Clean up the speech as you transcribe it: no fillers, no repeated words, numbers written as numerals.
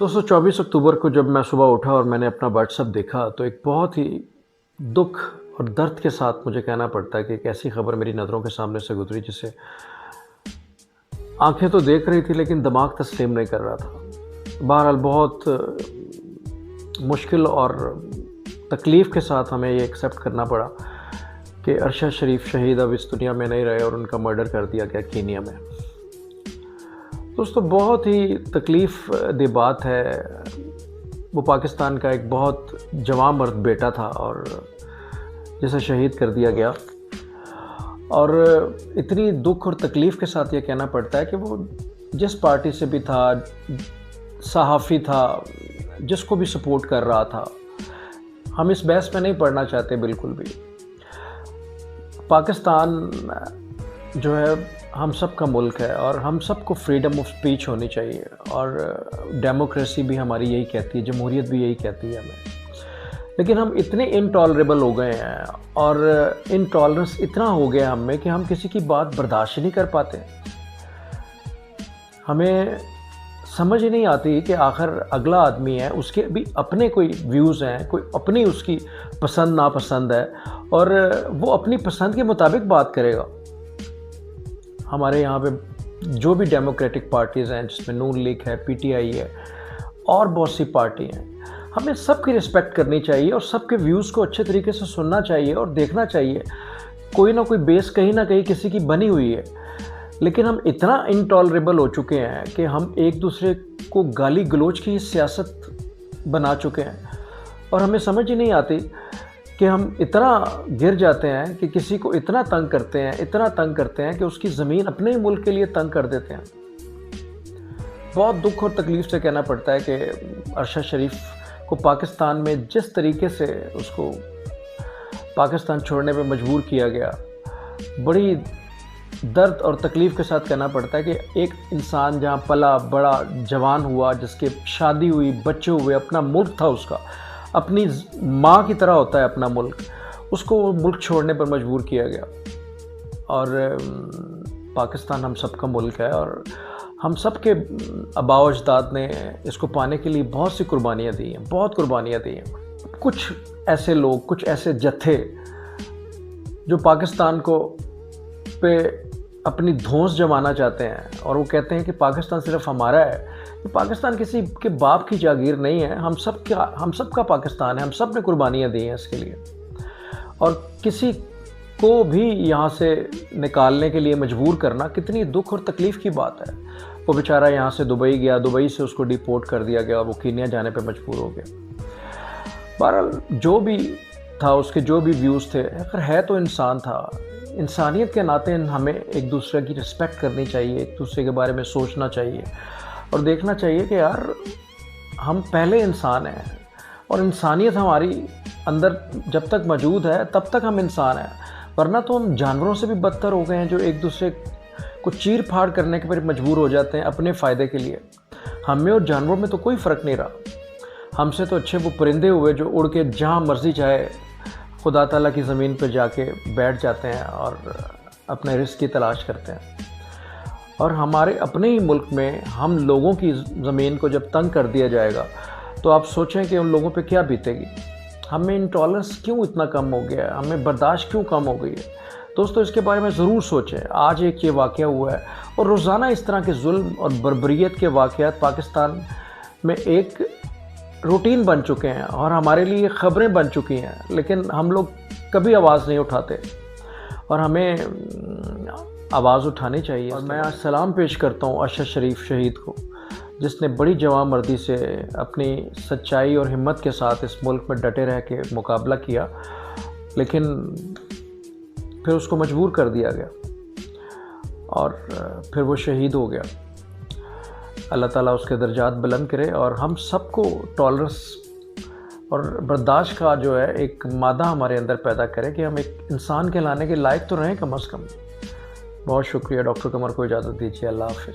दोस्तों 24 अक्टूबर को जब मैं सुबह उठा और मैंने अपना व्हाट्सएप देखा तो एक बहुत ही दुख और दर्द के साथ मुझे कहना पड़ता है कि एक ऐसी खबर मेरी नज़रों के सामने से गुजरी जिसे आंखें तो देख रही थी लेकिन दिमाग तस्लीम नहीं कर रहा था। बहरहाल बहुत मुश्किल और तकलीफ़ के साथ हमें ये एक्सेप्ट करना पड़ा कि अरशद शरीफ शहीद अब इस दुनिया में नहीं रहे और उनका मर्डर कर दिया गया कीनिया में। दोस्तों बहुत ही तकलीफ़ दी बात है। वो पाकिस्तान का एक बहुत जवान मर्द बेटा था और जिसे शहीद कर दिया गया, और इतनी दुख और तकलीफ़ के साथ ये कहना पड़ता है कि वो जिस पार्टी से भी था, सहाफ़ी था, जिसको भी सपोर्ट कर रहा था, हम इस बहस में नहीं पढ़ना चाहते बिल्कुल भी। पाकिस्तान जो है हम सब का मुल्क है और हम सबको फ्रीडम ऑफ स्पीच होनी चाहिए, और डेमोक्रेसी भी हमारी यही कहती है, जमहूरियत भी यही कहती है हमें। लेकिन हम इतने इनटॉलरेबल हो गए हैं और इनटॉलरेंस इतना हो गया हम में कि हम किसी की बात बर्दाश्त नहीं कर पाते। हमें समझ ही नहीं आती कि आखिर अगला आदमी है, उसके भी अपने कोई व्यूज़ हैं, कोई अपनी उसकी पसंद नापसंद है और वो अपनी पसंद के मुताबिक बात करेगा। हमारे यहाँ पे जो भी डेमोक्रेटिक पार्टीज़ हैं, जिसमें नून लीग है, पीटीआई है और बहुत सी पार्टी हैं, हमें सबकी रिस्पेक्ट करनी चाहिए और सबके व्यूज़ को अच्छे तरीके से सुनना चाहिए और देखना चाहिए। कोई ना कोई बेस कहीं ना कहीं किसी की बनी हुई है, लेकिन हम इतना इनटॉलरेबल हो चुके हैं कि हम एक दूसरे को गाली गलौज की सियासत बना चुके हैं और हमें समझ ही नहीं आती कि हम इतना गिर जाते हैं कि किसी को इतना तंग करते हैं कि उसकी ज़मीन अपने ही मुल्क के लिए तंग कर देते हैं। बहुत दुख और तकलीफ़ से कहना पड़ता है कि अरशद शरीफ को पाकिस्तान में जिस तरीके से उसको पाकिस्तान छोड़ने पे मजबूर किया गया, बड़ी दर्द और तकलीफ़ के साथ कहना पड़ता है कि एक इंसान जहाँ पला बड़ा जवान हुआ, जिसके शादी हुई, बच्चे हुए, अपना मुल्क था उसका, अपनी माँ की तरह होता है अपना मुल्क, उसको मुल्क छोड़ने पर मजबूर किया गया। और पाकिस्तान हम सबका मुल्क है और हम सब के आबाओ अजदाद ने इसको पाने के लिए बहुत सी कुर्बानियाँ दी हैं, बहुत कुर्बानियाँ दी हैं। कुछ ऐसे लोग, कुछ ऐसे जत्थे जो पाकिस्तान को पे अपनी धौंस जमाना चाहते हैं और वो कहते हैं कि पाकिस्तान सिर्फ हमारा है। तो पाकिस्तान किसी के बाप की जागीर नहीं है, हम सब का पाकिस्तान है। हम सब ने कुर्बानियाँ दी हैं इसके लिए, और किसी को भी यहाँ से निकालने के लिए मजबूर करना कितनी दुख और तकलीफ़ की बात है। वो बेचारा यहाँ से दुबई गया, दुबई से उसको डिपोर्ट कर दिया गया और वो कीनिया जाने पे मजबूर हो गया। बहरहाल जो भी था, उसके जो भी व्यूज़ थे, आखिर है तो इंसान था। इंसानियत के नाते हमें एक दूसरे की रिस्पेक्ट करनी चाहिए, एक दूसरे के बारे में सोचना चाहिए और देखना चाहिए कि यार हम पहले इंसान हैं और इंसानियत हमारी अंदर जब तक मौजूद है तब तक हम इंसान हैं। वरना तो हम जानवरों से भी बदतर हो गए हैं, जो एक दूसरे को चीर फाड़ करने के पर मजबूर हो जाते हैं अपने फ़ायदे के लिए। हम में और जानवरों में तो कोई फ़र्क नहीं रहा। हमसे तो अच्छे वो परिंदे हुए जो उड़ के जहाँ मर्ज़ी चाहे खुदा ताला की ज़मीन पर जाके बैठ जाते हैं और अपने रिस्क की तलाश करते हैं। और हमारे अपने ही मुल्क में हम लोगों की ज़मीन को जब तंग कर दिया जाएगा तो आप सोचें कि उन लोगों पे क्या बीतेगी। हमें इंटॉलरेंस क्यों इतना कम हो गया है, हमें बर्दाश्त क्यों कम हो गई है। दोस्तों इसके बारे में ज़रूर सोचें। आज एक ये वाक़या हुआ है और रोज़ाना इस तरह के जुल्म और बर्बरियत के वाक़यात पाकिस्तान में एक रूटीन बन चुके हैं और हमारे लिए ख़बरें बन चुकी हैं, लेकिन हम लोग कभी आवाज़ नहीं उठाते और हमें आवाज़ उठानी चाहिए। और मैं आज सलाम पेश करता हूँ अरशद शरीफ शहीद को, जिसने बड़ी जवानमर्दी से अपनी सच्चाई और हिम्मत के साथ इस मुल्क में डटे रह के मुकाबला किया, लेकिन फिर उसको मजबूर कर दिया गया और फिर वो शहीद हो गया। अल्लाह ताला उसके दर्जात बुलंद करे और हम सबको टॉलरेंस और बर्दाश्त का जो है एक मादा हमारे अंदर पैदा करे कि हम एक इंसान कहलाने के लायक तो रहें कम अज़ कम। बहुत शुक्रिया। डॉक्टर कमर को इजाज़त दीजिए। अल्लाह हाफ़िज़।